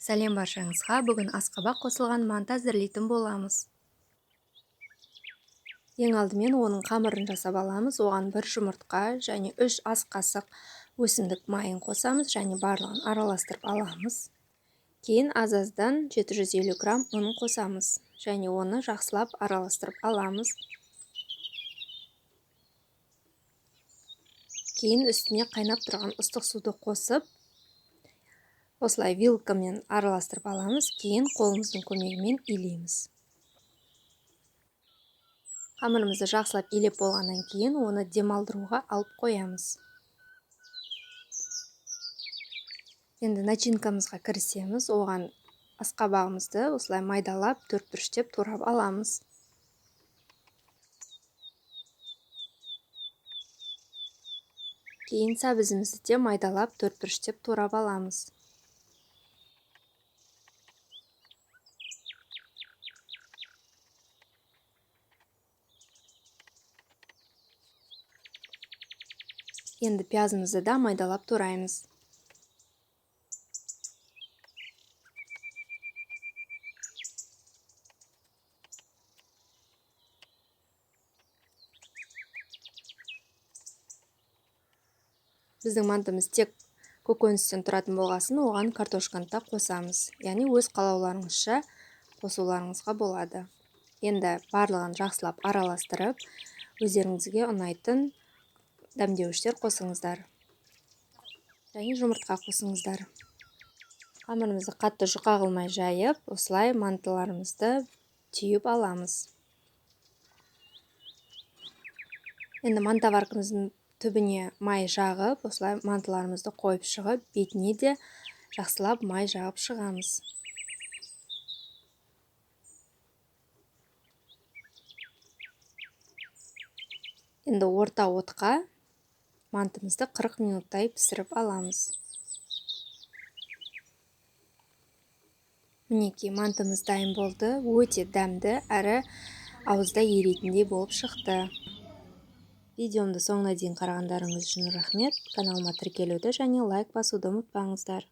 Сәлем баршаңызға, бүгін асқабақ қосылған манты әзірлейтін боламыз. Ең алдымен оның қамырын жасап аламыз. Оған 1 жұмыртқа және 3 ас қасық өсімдік майын қосамыз және барлығын араластырып аламыз. Кейін аз-аздан 750 грамм ұн қосамыз және оны жақсылап араластырып аламыз. Кейін үстіне қайнап тұрған ыстық суды қосып, осылай вилкамен араластырып аламыз, кейін қолымыздың көмегімен илейміз. Қамырымызды жақсылап илеп болғаннан кейін оны демалдыруға алып қоямыз. Енді начинкамызға кірісеміз. Оған асқабағымызды осылай майдалап, төртбұрыштеп турап аламыз. Кейін сәбізімізді де майдалап, төртбұрыштеп турап аламыз. Енді пиязымызды да майдалап тураймыз. Біздің мантымыз тек көкөністен тұратын болғасын, оған картошканы да қосамыз. Яғни өз қалауларыңызша қосуларыңызға болады. Енді барлығын жақсылап араластырып, өздеріңізге ұнайтын дәмдеуіштер қосыңыздар. Және жұмыртқа қосыңыздар. Қамырымызды қатты жұқа қылмай жайып, осылай мантыларымызды түйіп аламыз. Енді мантаваркамыздың түбіне май жағып, осылай мантыларымызды қойып шығып, бетіне де жақсылап май жағып шығамыз. Енді орта отқа мантымызды 40 минуттай пісіріп аламыз. Мінекей, мантымыз дайын болды. Өте дәмді әрі ауызда ерейтіндей болып шықты. Видеомды соңына дейін қарағандарыңыз үшін рахмет. Каналыма тіркелуді және лайк басуды ұмытпаңыздар.